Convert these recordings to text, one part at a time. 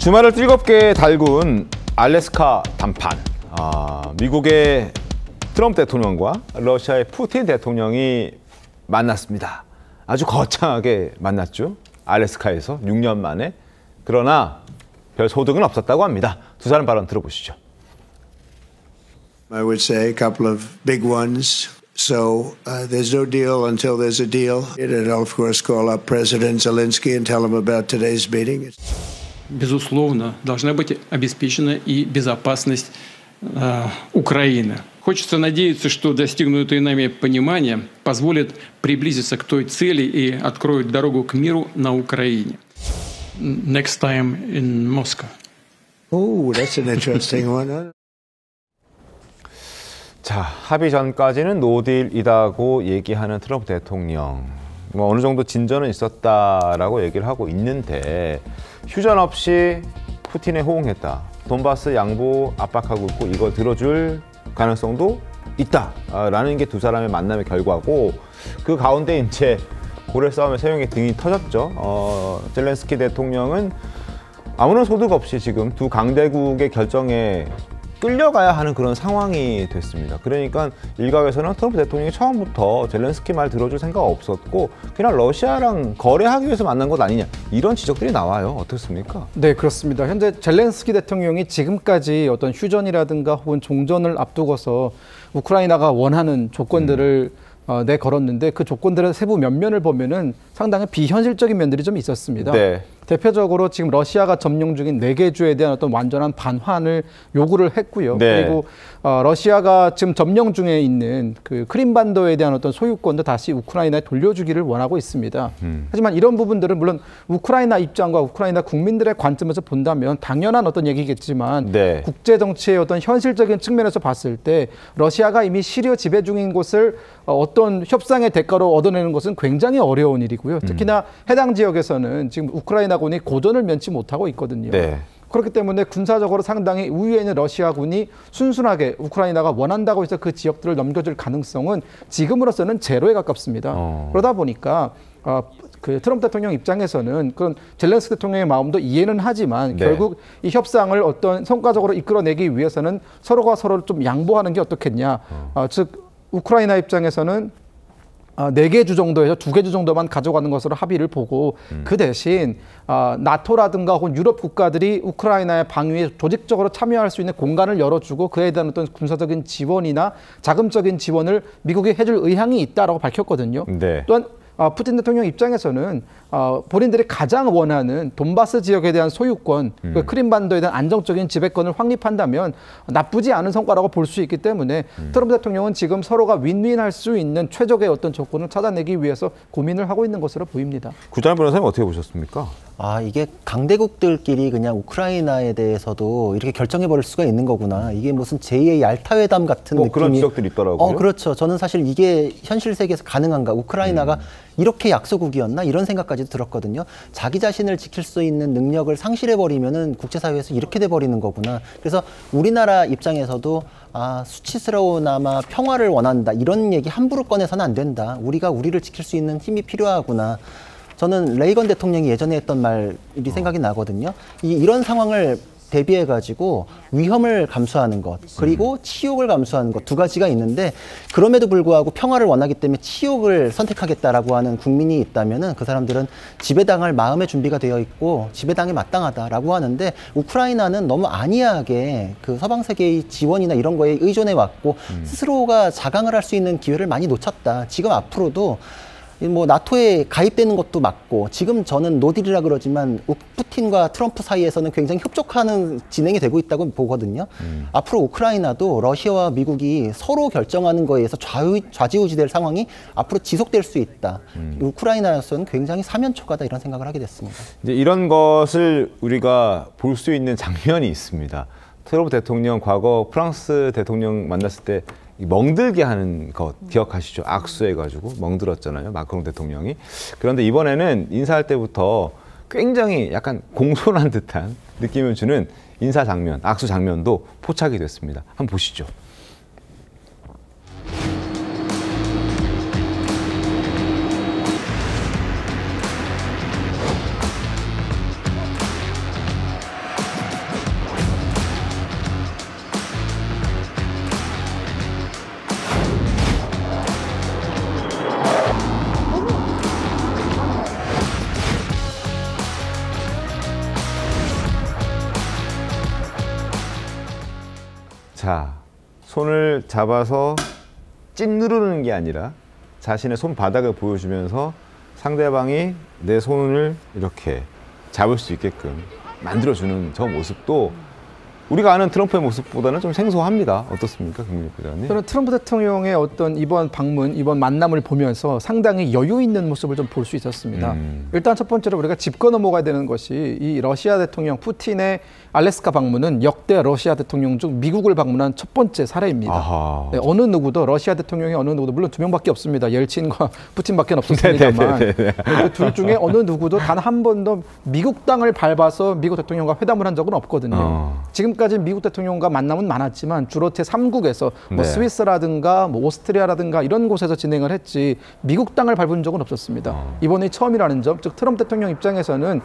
주말을 뜨겁게 달군 알래스카 담판. 미국의 트럼프 대통령과 러시아의 푸틴 대통령이 만났습니다. 아주 거창하게 만났죠. 알래스카에서 6년 만에. 그러나 별 소득은 없었다고 합니다. 두 사람 발언 들어보시죠. I would say a couple of big ones. So there's no deal until there's a deal. And I'll of course call up President Zelensky and tell him about today's meeting. Безусловно, должна быть обеспечена и безопасность Украины. Хочется надеяться, что достигнутое нами понимание позволит приблизиться к той цели и откроет дорогу к миру на Украине. Next time in Moscow. Oh, that's an interesting one. 자, 합의 전까지는 노딜이다고 얘기하는 트럼프 대통령. 어느 정도 진전은 있었다라고 얘기를 하고 있는데 휴전 없이 푸틴에 호응했다. 돈바스 양보 압박하고 있고 이거 들어줄 가능성도 있다라는 게 두 사람의 만남의 결과고 그 가운데 이제 고래 싸움의 세용의 등이 터졌죠. 젤렌스키 대통령은 아무런 소득 없이 지금 두 강대국의 결정에 끌려가야 하는 그런 상황이 됐습니다. 그러니까 일각에서는 트럼프 대통령이 처음부터 젤렌스키 말 들어줄 생각 없었고 그냥 러시아랑 거래하기 위해서 만난 것 아니냐 이런 지적들이 나와요. 어떻습니까? 네, 그렇습니다. 현재 젤렌스키 대통령이 지금까지 어떤 휴전이라든가 혹은 종전을 앞두고서 우크라이나가 원하는 조건들을 내걸었는데 그 조건들의 세부 면면을 보면은 상당히 비현실적인 면들이 좀 있었습니다. 네. 대표적으로 지금 러시아가 점령 중인 4개 주에 대한 어떤 완전한 반환을 요구를 했고요. 네. 그리고 러시아가 지금 점령 중에 있는 그 크림반도에 대한 어떤 소유권도 다시 우크라이나에 돌려주기를 원하고 있습니다. 하지만 이런 부분들은 물론 우크라이나 입장과 우크라이나 국민들의 관점에서 본다면 당연한 어떤 얘기겠지만 네. 국제 정치의 어떤 현실적인 측면에서 봤을 때 러시아가 이미 시리아 지배 중인 곳을 어떤 협상의 대가로 얻어내는 것은 굉장히 어려운 일이고요. 특히나 해당 지역에서는 지금 우크라이나군이 고전을 면치 못하고 있거든요. 네. 그렇기 때문에 군사적으로 상당히 우위에 있는 러시아군이 순순하게 우크라이나가 원한다고 해서 그 지역들을 넘겨줄 가능성은 지금으로서는 제로에 가깝습니다. 그러다 보니까 그 트럼프 대통령 입장에서는 그런 젤렌스키 대통령의 마음도 이해는 하지만 네. 결국 이 협상을 어떤 성과적으로 이끌어내기 위해서는 서로가 서로를 좀 양보하는 게 어떻겠냐. 즉 우크라이나 입장에서는 4개 주 정도에서 2개 주 정도만 가져가는 것으로 합의를 보고 그 대신 나토라든가 혹은 유럽 국가들이 우크라이나의 방위에 조직적으로 참여할 수 있는 공간을 열어주고 그에 대한 어떤 군사적인 지원이나 자금적인 지원을 미국이 해줄 의향이 있다라고 밝혔거든요. 네. 또한 푸틴 대통령 입장에서는 본인들이 가장 원하는 돈바스 지역에 대한 소유권, 그 크림반도에 대한 안정적인 지배권을 확립한다면 나쁘지 않은 성과라고 볼 수 있기 때문에 트럼프 대통령은 지금 서로가 윈윈할 수 있는 최적의 어떤 조건을 찾아내기 위해서 고민을 하고 있는 것으로 보입니다. 구자연 변호사님 어떻게 보셨습니까? 이게 강대국들끼리 그냥 우크라이나에 대해서도 이렇게 결정해버릴 수가 있는 거구나. 이게 무슨 제2의 얄타회담 같은 느낌이. 그런 지적들이 있더라고요. 그렇죠. 저는 사실 이게 현실 세계에서 가능한가. 우크라이나가 이렇게 약소국이었나? 이런 생각까지 들었거든요. 자기 자신을 지킬 수 있는 능력을 상실해버리면은 국제사회에서 이렇게 돼버리는 거구나. 그래서 우리나라 입장에서도 수치스러우나마 평화를 원한다. 이런 얘기 함부로 꺼내서는 안 된다. 우리가 우리를 지킬 수 있는 힘이 필요하구나. 저는 레이건 대통령이 예전에 했던 말이 생각이 나거든요. 이런 상황을 대비해가지고 위험을 감수하는 것, 그리고 치욕을 감수하는 것 2가지가 있는데 그럼에도 불구하고 평화를 원하기 때문에 치욕을 선택하겠다라고 하는 국민이 있다면은 그 사람들은 지배당할 마음의 준비가 되어 있고 지배당이 마땅하다라고 하는데 우크라이나는 너무 안이하게 그 서방 세계의 지원이나 이런 거에 의존해 왔고 스스로가 자강을 할 수 있는 기회를 많이 놓쳤다. 지금 앞으로도 나토에 가입되는 것도 맞고 지금 저는 노딜이라 그러지만 푸틴과 트럼프 사이에서는 굉장히 협족하는 진행이 되고 있다고 보거든요. 앞으로 우크라이나도 러시아와 미국이 서로 결정하는 거에 의해서 좌지우지될 상황이 앞으로 지속될 수 있다. 우크라이나에서는 굉장히 사면초가다 이런 생각을 하게 됐습니다. 이제 이런 것을 우리가 볼 수 있는 장면이 있습니다. 트럼프 대통령 과거 프랑스 대통령 만났을 때 멍들게 하는 것 기억하시죠? 악수해가지고 멍들었잖아요, 마크롱 대통령이. 그런데 이번에는 인사할 때부터 굉장히 약간 공손한 듯한 느낌을 주는 인사 장면, 악수 장면도 포착이 됐습니다. 한번 보시죠. 자, 손을 잡아서 찐누르는 게 아니라 자신의 손바닥을 보여주면서 상대방이 내 손을 이렇게 잡을 수 있게끔 만들어주는 저 모습도 우리가 아는 트럼프의 모습보다는 좀 생소합니다. 어떻습니까, 김민희 부장님? 저는 트럼프 대통령의 어떤 이번 방문, 이번 만남을 보면서 상당히 여유 있는 모습을 좀 볼 수 있었습니다. 일단 첫 번째로 우리가 짚고 넘어가야 되는 것이 이 러시아 대통령 푸틴의 알래스카 방문은 역대 러시아 대통령 중 미국을 방문한 첫 번째 사례입니다. 네, 어느 누구도 러시아 대통령이 어느 누구도 물론 2명밖에 없습니다. 옐친과 푸틴밖에 없었습니다만 그 둘 중에 어느 누구도 단 한 번도 미국 땅을 밟아서 미국 대통령과 회담을 한 적은 없거든요. 지금까지 미국 대통령과 만남은 많았지만 주로 제3국에서 뭐 스위스라든가 뭐 오스트리아라든가 이런 곳에서 진행을 했지 미국 땅을 밟은 적은 없었습니다. 이번이 처음이라는 점, 즉 트럼프 대통령 입장에서는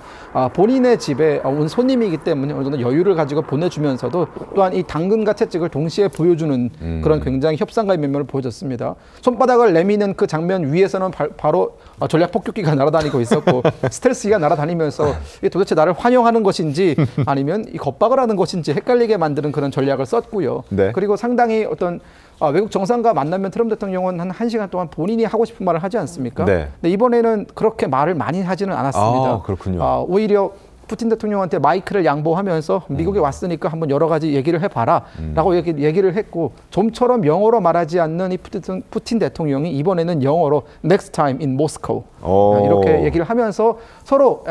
본인의 집에 온 손님이기 때문에 어느 정도 여유를 가지고 보내주면서도 또한 이 당근과 채찍을 동시에 보여주는 그런 굉장히 협상가의 면면을 보여줬습니다. 손바닥을 내미는 그 장면 위에서는 바로 전략 폭격기가 날아다니고 있었고 스텔스기가 날아다니면서 이게 도대체 나를 환영하는 것인지 아니면 이 겁박을 하는 것인지 헷갈리게 만드는 그런 전략을 썼고요. 네. 그리고 상당히 어떤 외국 정상과 만나면 트럼프 대통령은 한 1시간 동안 본인이 하고 싶은 말을 하지 않습니까? 네. 근데 이번에는 그렇게 말을 많이 하지는 않았습니다. 그렇군요. 오히려 푸틴 대통령한테 마이크를 양보하면서 미국에 왔으니까 한번 여러 가지 얘기를 해봐라 라고 얘기를 했고 좀처럼 영어로 말하지 않는 이 푸틴 대통령이 이번에는 영어로 Next time in Moscow 이렇게 얘기를 하면서 서로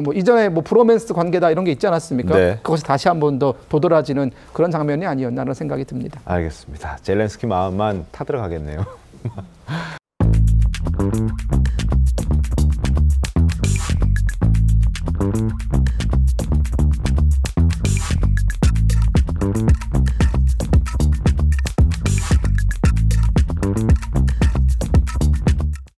뭐 이전에 뭐 브로맨스 관계다 이런 게 있지 않았습니까? 네. 그것이 다시 한 번 더 도드라지는 그런 장면이 아니었나라는 생각이 듭니다. 알겠습니다. 젤렌스키 마음만 타들어가겠네요.